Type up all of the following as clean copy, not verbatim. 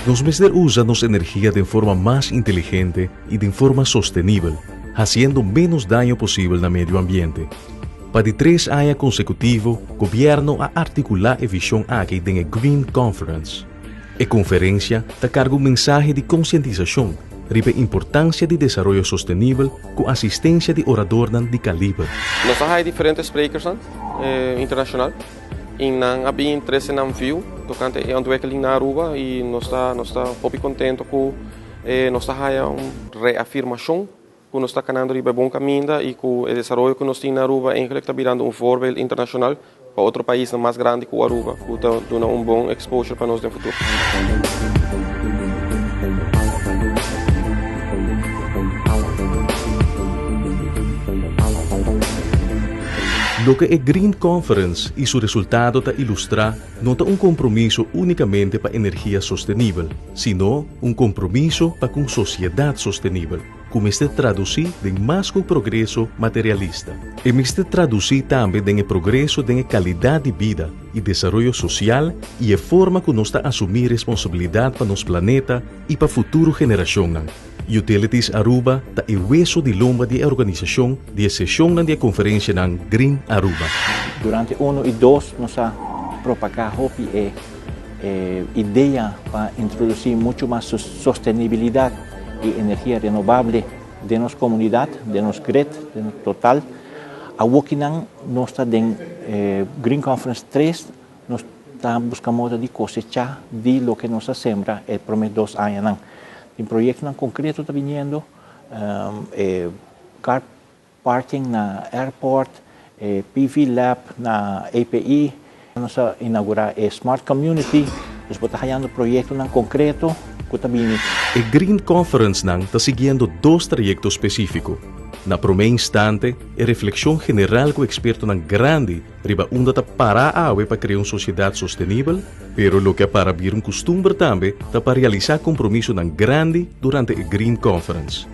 Nos meses usamos energía de forma más inteligente y de forma sostenible, haciendo menos daño posible al medio ambiente. Para de 3 años consecutivos, el gobierno ha articulado la visión aquí en la Green Conference. La conferencia te carga un mensaje de concientización sobre la importancia del desarrollo sostenible con asistencia de oradores de calibre. Nós há diferentes sprekers internacional. Nós abrimos 13 navios tocante a ontwikkeling na Aruba e nós está muito contente com nós está uma reafirmação que nós está caminhando de bom caminho e com o desenvolvimento que nós temos na Aruba eigenlijk está virando um voorbeeld internacional para outro país mais grande que o Aruba, que está dando um bom exposure para nós no futuro. Lo que es Green Conference y su resultado te ilustra no es un compromiso únicamente para energía sostenible, sino un compromiso para una sociedad sostenible, como este traducir en más que progreso materialista. Y este traducir también en el progreso de calidad de vida y desarrollo social y de forma que nos asumir responsabilidad para nuestro planeta y para futuras generaciones. Utilities Aruba ta el hueso de lomba de organización de sesión de conferencia en Green Aruba. Durante 1 y 2 nos ha propagado idea para introducir mucho más sostenibilidad y energía renovable de nuestra comunidad, de nuestro grid, de nuestro total. A Wokinan nos está en Green Conference 3 nos está buscando de cosechar de lo que nos sembra el primer 2 años. Un proyecto en concreto está viniendo, car parking na airport, PV lab na API, vamos a inaugurar Smart Community, nos está hallando proyecto en concreto que está viniendo. El Green Conference está siguiendo 2 trayectos específicos. Na primer instante, la reflexión general con expertos grande riba onde ta para para crear una sociedad sostenible, pero lo que para vir un costumbre también ta para realizar compromiso grande durante el Green Conference.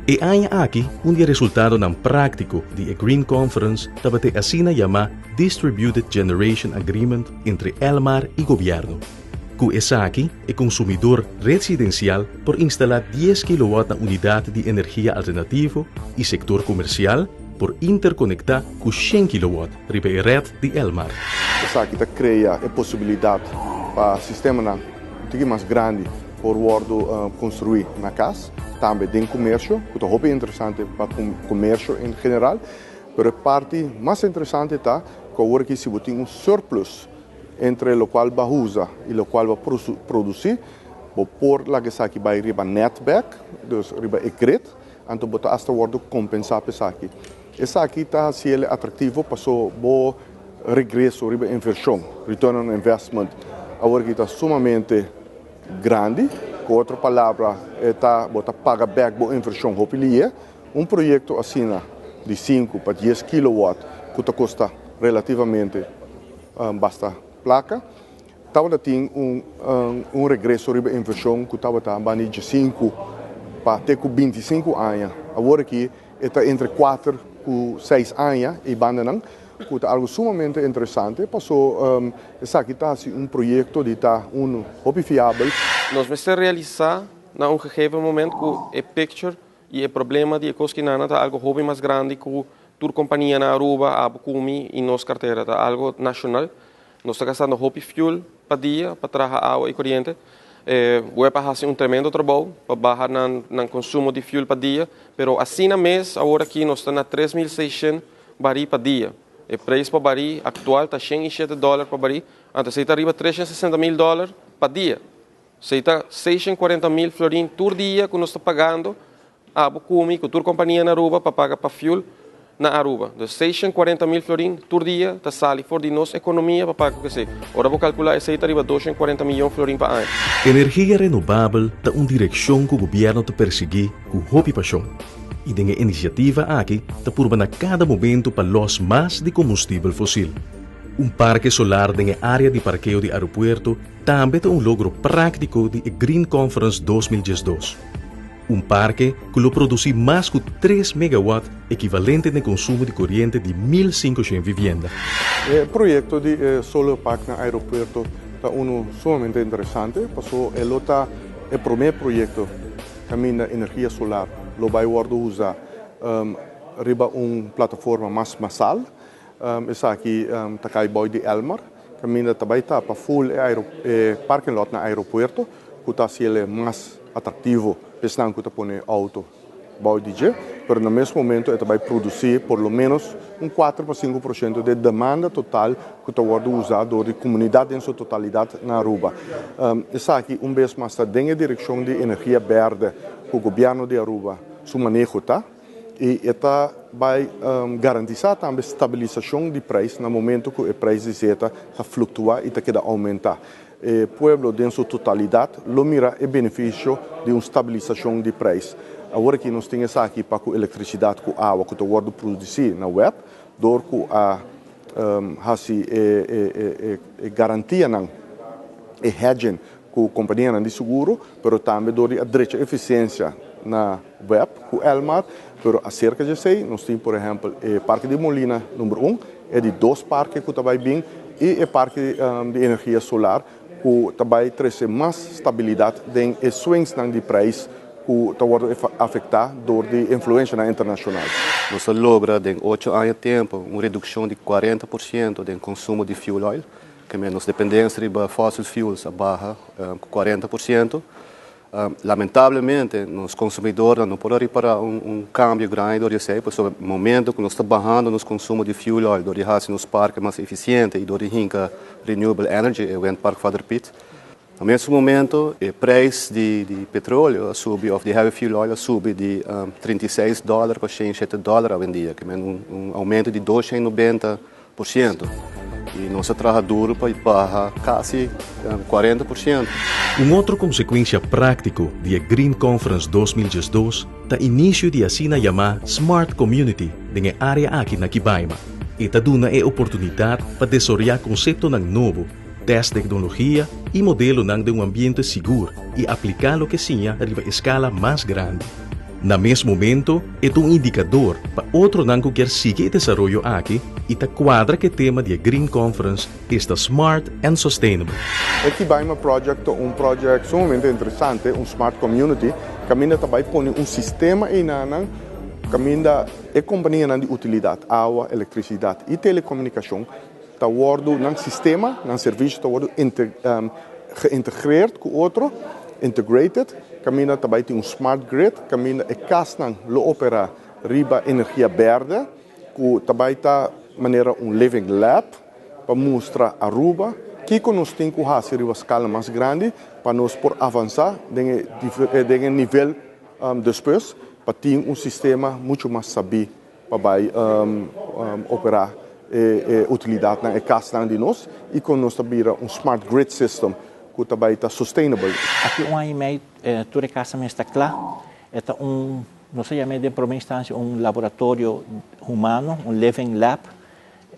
E año aquí, un resultado práctico de la Green Conference ta bate así llamada Distributed Generation Agreement entre Elmar y gobierno. Que es aquí el consumidor residencial por instalar 10 kW na unidad de energía alternativa y sector comercial por interconectar con 100 kW riba a red de Elmar. Es aquí que crea la posibilidad para el sistema más grande por construir una casa, también de comercio, que es muy interesante para el comercio en general, pero la parte más interesante está que ahora que se tiene un surplus entre lo cual va a usar y lo cual va a producir, por la que saque va a ir a netback, dus riba el grid, entonces bota hasta worden compensar para aquí. Esa aquí está haciendo atractivo para su regreso riba inversión, return on investment. Ahora que está sumamente grande, con otra palabra, está bota paga back por inversión hopilia, un proyecto así de 5 para 10 kW que custa relativamente basta placa, estava tem regresso de inversão que estava também de 5 para até 25 anos. Agora que está entre 4 e 6 anos e banda que é algo sumamente interessante. Passou essa aqui está projeto de hobby fiável. Nós vamos realizar na gegeven momento que o picture e o problema de ecosquinana está algo hobby mais grande que toda companhia na Aruba, a Bukumi e nossa carteira está algo nacional. Nós estamos gastando hopi fuel para dia, para trazer água e corrente. Vou fazer um tremendo trabalho para baixar no consumo de fuel para dia, mas assim na mês, agora aqui nós estamos a 3.600 barris para dia. O preço para baril atual está $107 para baril, então você está arriba $360.000 para dia. Você está 640.000 florins por dia que nós estamos pagando a Bukumi, que toda companhia na Aruba para pagar para fuel na Aruba. De 640.000 florins por dia, está sali for de nossa economia para pagar o que seja. Agora vou calcular, esse está arriba 240 milhões de florins para ano. Energia renovável está uma direção que o governo está perseguir com hobby e paixão. E a iniciativa aqui está por a cada momento para los mais de combustível fóssil. Um parque solar na área de parqueio de aeropuerto também é logro prático de Green Conference 2012. Parque que lo produce mais que 3 MW, equivalente no consumo de corriente de 1.500 viviendas. O projeto de solar park no aeropuerto está uno sumamente interesante, pasó el primer proyecto camina energía solar, lo va a usar arriba una plataforma más masal, es aquí Takai Boy de Elmar, camina também para full parking lot na aeropuerto, que está sendo mais atrativo, pensando que está pondo auto Boy DJ, mas no mesmo momento ele vai produzir por lo menos 4 a 5% de demanda total que está sendo usado pela comunidade em sua totalidade na Aruba. Essa aqui vez mais está dentro da direção de energia verde que o governo de Aruba se maneja, tá? E esta vai garantizar também estabilização de preço no momento que o preço de zeta está flutuar e está aumentar. O povo, em sua totalidade, lo mira o benefício de uma estabilização de preço. Agora que nós temos aqui para a eletricidade, com a água que está sendo produzida na web, dor que a garantia não é hedging com a companhia de seguro, mas também dor a direita eficiência na web com Elmar, pero acerca de sei, nós temos, por exemplo, o Parque de Molina número 1, é de 2 parques que também bem, e o Parque de Energia Solar, que também traz mais estabilidade em swings de preço que está afetar por de influência internacional. Nós logra em 8 anos de tempo uma redução de 40% do consumo de fuel oil, que menos dependência de fossil fuels barra 40%. Lamentavelmente, os consumidores não podem reparar câmbio grande, pois no momento que nós estamos barrando nos consumos de fuel oil, do de nos parques mais eficientes e do de renewable energy, o wind park Father Pitt. No mesmo momento, o preço de petróleo sobe, ou de heavy fuel oil sobe de $36 para $107 hoje em dia, que é aumento de 290%. E nossa trabalhadora barra quase 40%. Outra consequência prática da Green Conference 2012 é o início de a chamada Smart Community na área aqui na Kibaima. Esta duna é oportunidade para desenvolver conceito novo, teste tecnologia e modelo de ambiente seguro e aplicá-lo que sim a escala mais grande. No mesmo momento, é indicador para outro que quer seguir o desenvolvimento aqui e te quadra que o tema da Green Conference está Smart and Sustainable. Aqui vai um projeto sumamente interessante, Smart Community, que também põe sistema em caminha a companhia de utilidade, água, eletricidade e telecomunicação, está um sistema, serviço está integrado com outro, integrated, caminha também tem smart grid, caminha e casnan lo opera riba energia verde, que também está maneira living lab para mostrar a Aruba que nós temos que fazer uma escala mais grande para nós por avançar em nível depois para ter sistema muito mais sabido para operar utilidade na casa de nós e com nós também smart grid system que também está sustainable. Aqui ano e meio, toda a casa está clara. É nós chamamos de primeira instância laboratório humano, living lab.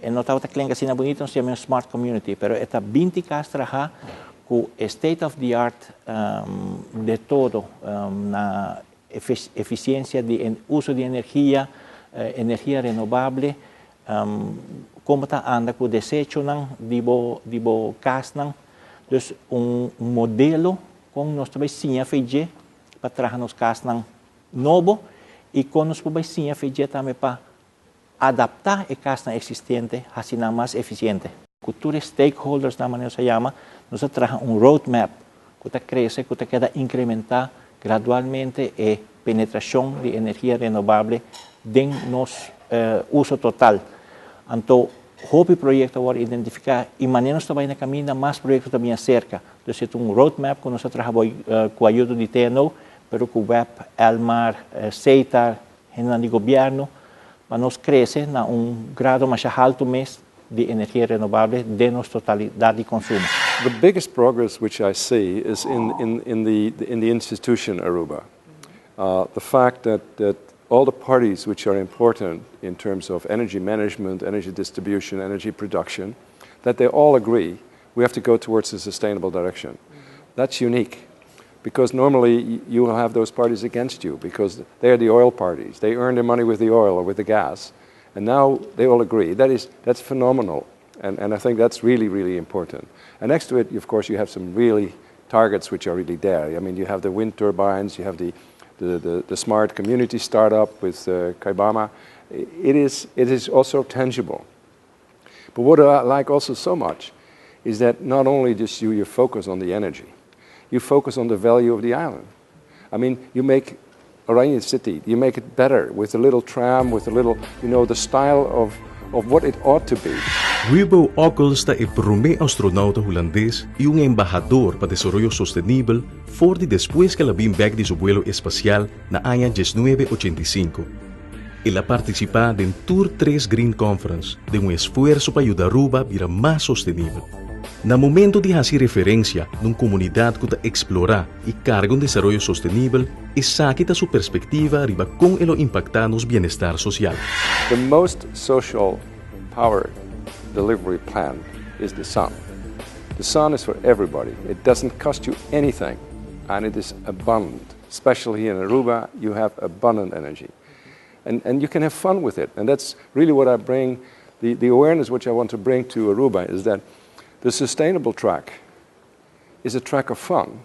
Não está claro assim bonito, nós chamamos smart community, mas é 20 casas trabalhar com state of the art de todo na eficiência de uso de energia, energia renovável, como está anda com o desejo de casa. Então, modelo com nós também sim a fazer para trabalhar nos casas novo e com nós também sim a fazer também para adaptar a casa existente a ser mais eficiente. Cultura stakeholders da maneira se chama, nós trabalhamos roadmap que cresce, que quer incrementar gradualmente a penetração de energia renovável em nosso uso total. Então, o projeto agora identificar e maneira nós também na caminho mais projetos também acerca. Então, roadmap que nós trabalhamos com a ajuda de TNO, mas com o web, Elmar, CETAR, de governo, para nós crescer na grado mais alto mês de energia renovável de nossa totalidade de consumo. The biggest progress which I see is in the institution Aruba. The fact that all the parties which are important in terms of energy management, energy distribution, energy production, that they all agree we have to go towards a sustainable direction. That's unique because normally you will have those parties against you because they are the oil parties. They earn their money with the oil or with the gas. And now they all agree. That's phenomenal. And I think that's really, really important. And next to it, of course, you have some really targets which are really there. I mean, you have the wind turbines, you have the smart community startup with Kaibama. It is also tangible. But what I like also so much is that not only just you focus on the energy, you focus on the value of the island. I mean, you make Oranje City, you make it better with a little tram, with a little, the style of what it ought to be. Wibo Ockels é primeiro astronauta holandês e embajador para desarrollo sostenible for de después que la vim back de su vuelo espacial na año 1985. Ela participa en Tour 3 Green Conference de esfuerzo para ayudar Aruba a virar más sostenible. Na momento de hacer referencia a una comunidad que está explora y carga un desarrollo sostenible, esa quita su perspectiva arriba con el impacta nos bienestar social. The most social power delivery plan is the sun. The sun is for everybody. It doesn't cost you anything, and it is abundant. Especially here in Aruba, you have abundant energy. And you can have fun with it. And that's really what I bring, the awareness which I want to bring to Aruba is that the sustainable track is a track of fun.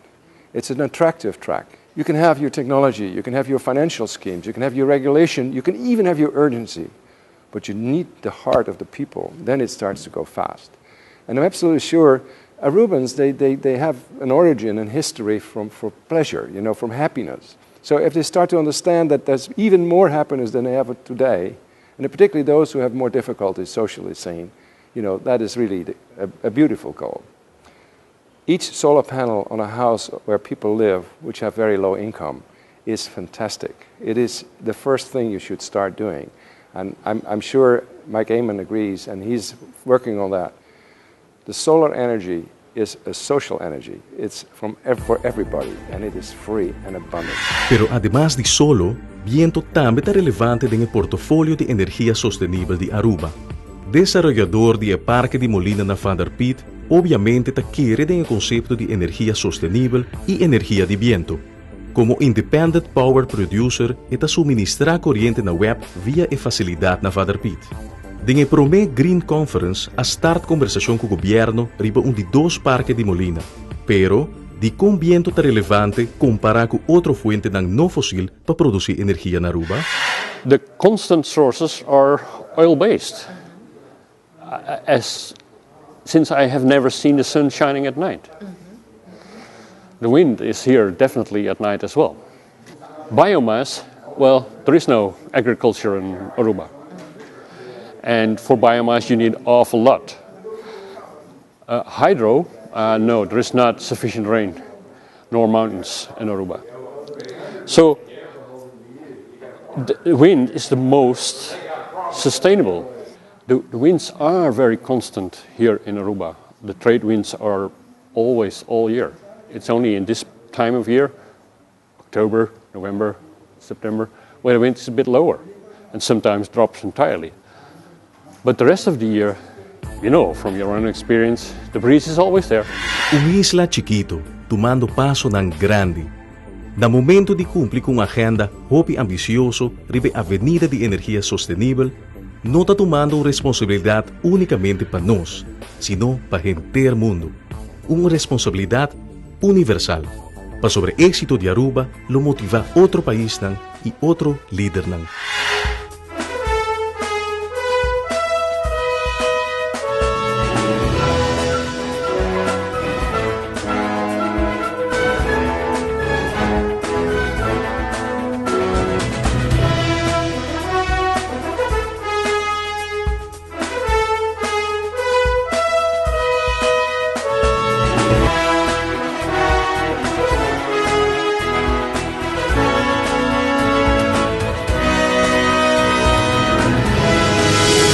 It's an attractive track. You can have your technology, you can have your financial schemes, you can have your regulation, you can even have your urgency. But you need the heart of the people. Then it starts to go fast. And I'm absolutely sure Arubans, they have an origin and history for pleasure, from happiness. So if they start to understand that there's even more happiness than they have today, and particularly those who have more difficulties socially seen, that is really a beautiful goal. Each solar panel on a house where people live, which have very low income, is fantastic. It is the first thing you should start doing. And I'm sure Mike Amon agrees, and he's working on that. The solar energy is a social energy. It's for everybody, and it is free and abundant. Pero además de solo, viento también está relevante en el portafolio de energía sostenible de Aruba. Desarrollador de Parque de Molina na Van der Piet, obviamente está quiere en el concepto de energía sostenible y energía de viento. Como independent power producer, está suministrar corriente na web via a facilidade na Van der Piet. En el primer Green Conference, a start conversación con el gobierno riba de 2 parques de Molina, pero de con viento está relevante comparar con otra fuente no fósil para producir energía en Aruba. The constant sources are oil-based. Since I have never seen the sun shining at night. The wind is here definitely at night as well. Biomass, well, there is no agriculture in Aruba. And for biomass you need an awful lot. Hydro, no, there is not sufficient rain, nor mountains in Aruba. So the wind is the most sustainable. The winds are very constant here in Aruba. The trade winds are always all year. It's only in this time of year, October, November, September, where the wind is a bit lower and sometimes drops entirely. But the rest of the year, from your own experience, the breeze is always there. Isla chiquito, tomando paso nan grande. Na momento de cumplir con agenda hobby ambicioso ribe avenida de energía sostenible, no está tomando responsabilidad únicamente para nos, sino para gente del mundo. Una responsabilidad universal. Para sobre éxito de Aruba, lo motiva otro país y otro líder.